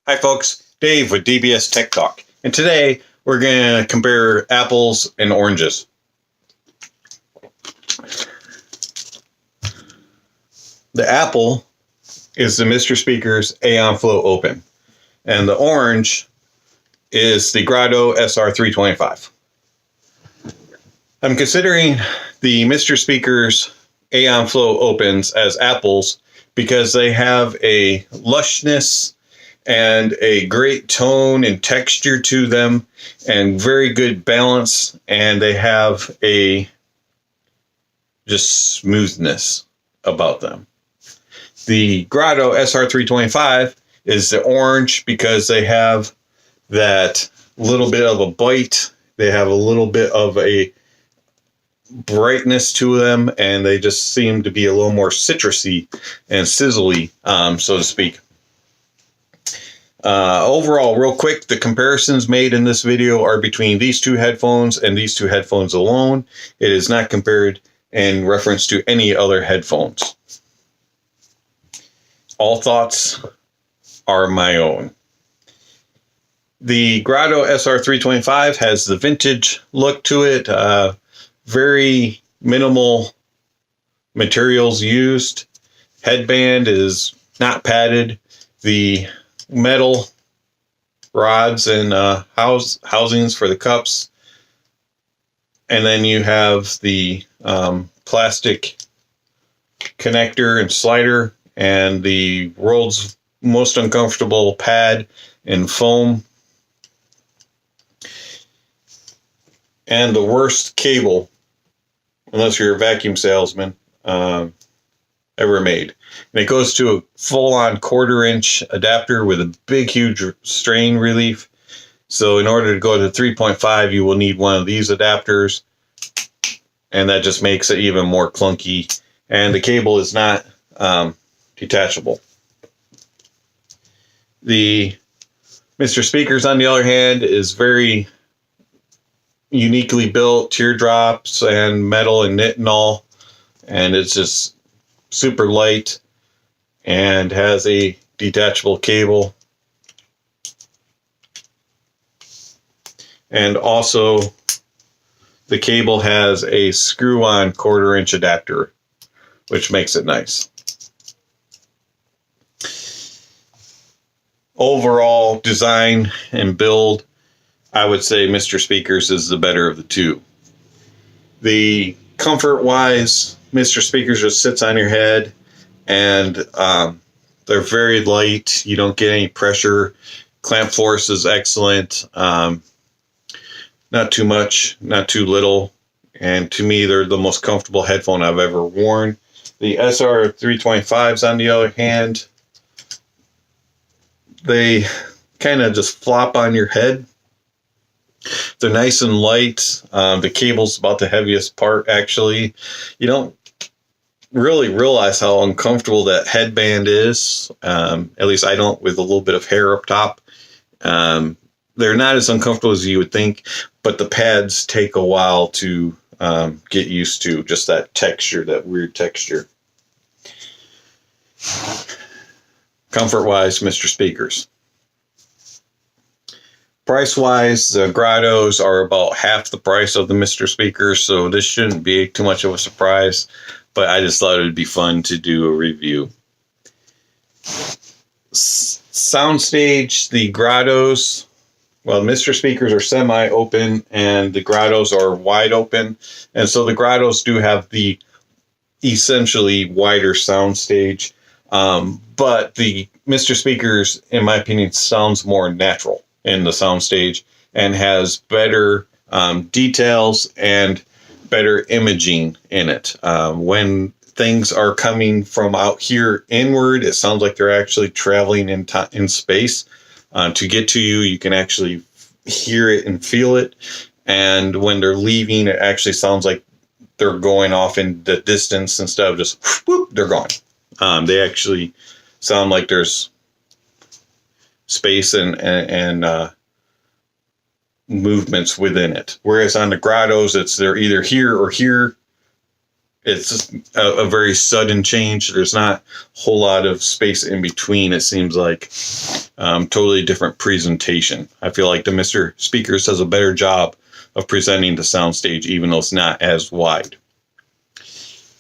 Hi folks, Dave with DBS Tech Talk, and today we're going to compare apples and oranges. The apple is the MrSpeakers Aeon Flow Open, and the orange is the Grado SR325. I'm considering the MrSpeakers Aeon Flow Opens as apples because they have a lushness and a great tone and texture to them and very good balance, and they have a just smoothness about them. The Grado SR325 is the orange because they have that little bit of a bite. They have a little bit of a brightness to them, and they just seem to be a little more citrusy and sizzly, so to speak. Overall, real quick, the comparisons made in this video are between these two headphones and these two headphones alone. It is not compared in reference to any other headphones. All thoughts are my own. The Grado SR325 has the vintage look to it. Very minimal materials used. Headband is not padded. The metal rods and housings for the cups, and then you have the plastic connector and slider, and the world's most uncomfortable pad and foam, and the worst cable, unless you're a vacuum salesman, ever made. And it goes to a full-on 1/4-inch adapter with a big, huge strain relief. So in order to go to 3.5, you will need one of these adapters, and that just makes it even more clunky. And the cable is not detachable. The MrSpeakers, on the other hand, is very uniquely built, teardrops and metal and knit and all, and it's just super light and has a detachable cable, and also the cable has a screw-on 1/4-inch adapter, which makes it nice. Overall design and build, I would say MrSpeakers is the better of the two. The comfort-wise, MrSpeakers just sits on your head, and they're very light. You don't get any pressure. Clamp force is excellent. Not too much, not too little. And to me, they're the most comfortable headphone I've ever worn. The SR325s, on the other hand, they kind of just flop on your head. They're nice and light. The cable's about the heaviest part, actually. You don't really realize how uncomfortable that headband is. At least I don't, with a little bit of hair up top. They're not as uncomfortable as you would think, but the pads take a while to get used to. Just that texture, that weird texture. Comfort-wise, MrSpeakers. Price-wise, the Grados are about half the price of the MrSpeakers, so this shouldn't be too much of a surprise, but I just thought it would be fun to do a review. Soundstage, the Grados, well, MrSpeakers are semi-open, and the Grados are wide open, and so the Grados do have the essentially wider soundstage, but the MrSpeakers, in my opinion, sounds more natural in the soundstage and has better details and better imaging in it. When things are coming from out here inward, it sounds like they're actually traveling in space. To get to you, you can actually hear it and feel it. And when they're leaving, it actually sounds like they're going off in the distance instead of just whoop, they're gone. They actually sound like there's space and movements within it. Whereas on the Grados, they're either here or here. it's just a very sudden change. There's not a whole lot of space in between. It seems like totally different presentation. I feel like the MrSpeakers does a better job of presenting the soundstage, even though it's not as wide.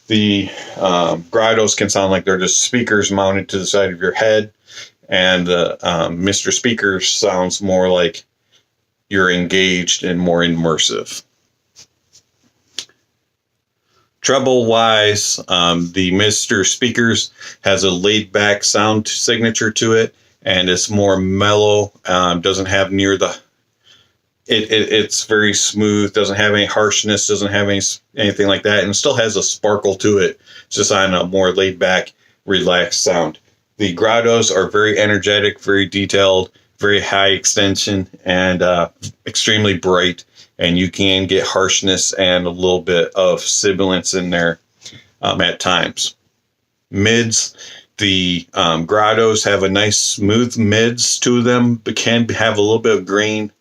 The Grados can sound like they're just speakers mounted to the side of your head, and the MrSpeakers sounds more like you're engaged and more immersive. Treble-wise, the MrSpeakers has a laid-back sound signature to it, and it's more mellow. Doesn't have near the. It's very smooth. Doesn't have any harshness. Doesn't have anything like that, and still has a sparkle to it. It's just on a more laid-back, relaxed sound. The Grados are very energetic, very detailed, very high extension, and extremely bright. And you can get harshness and a little bit of sibilance in there at times. Mids, the Grados have a nice smooth mids to them, but can have a little bit of grain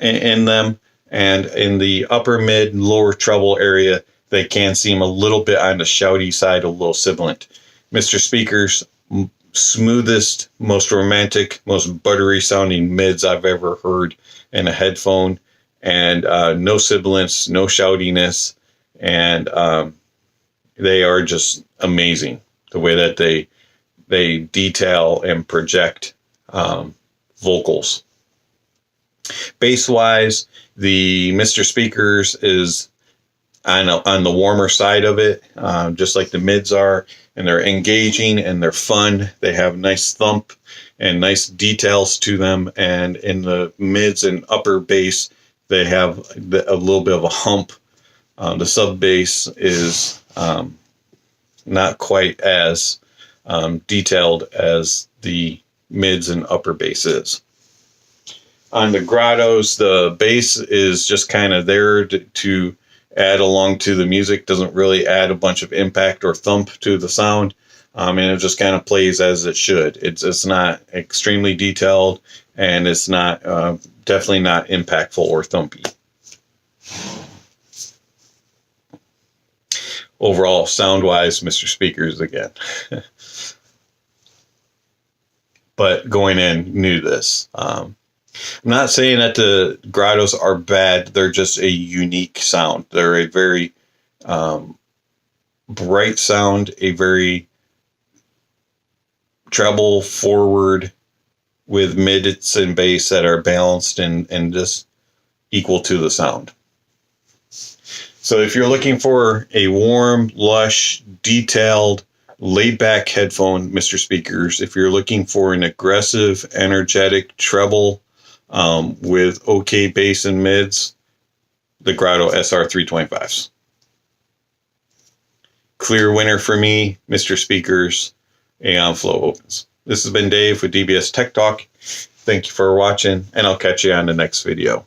in them. And in the upper mid, lower treble area, they can seem a little bit on the shouty side, a little sibilant. MrSpeakers, smoothest, most romantic, most buttery sounding mids I've ever heard in a headphone. And no sibilance, no shoutiness, and they are just amazing. The way that they detail and project vocals. Bass-wise, the MrSpeakers is on the warmer side of it, just like the mids are, and they're engaging and they're fun. They have nice thump and nice details to them, and in the mids and upper bass, they have a little bit of a hump. The sub bass is not quite as detailed as the mids and upper bass is. On the Grados, the bass is just kind of there to add along to the music. Doesn't really add a bunch of impact or thump to the sound. And it just kind of plays as it should. It's not extremely detailed, and it's not definitely not impactful or thumpy. Overall, sound-wise, MrSpeakers again. But going in, knew this. I'm not saying that the Grados are bad. They're just a unique sound. They're a very bright sound, a very treble forward with mids and bass that are balanced and just equal to the sound. So if you're looking for a warm, lush, detailed, laid-back headphone, MrSpeakers. If you're looking for an aggressive, energetic treble with okay bass and mids, the Grado SR325s. Clear winner for me, MrSpeakers Aeon Flow Opens. This has been Dave with DBS Tech Talk. Thank you for watching, and I'll catch you on the next video.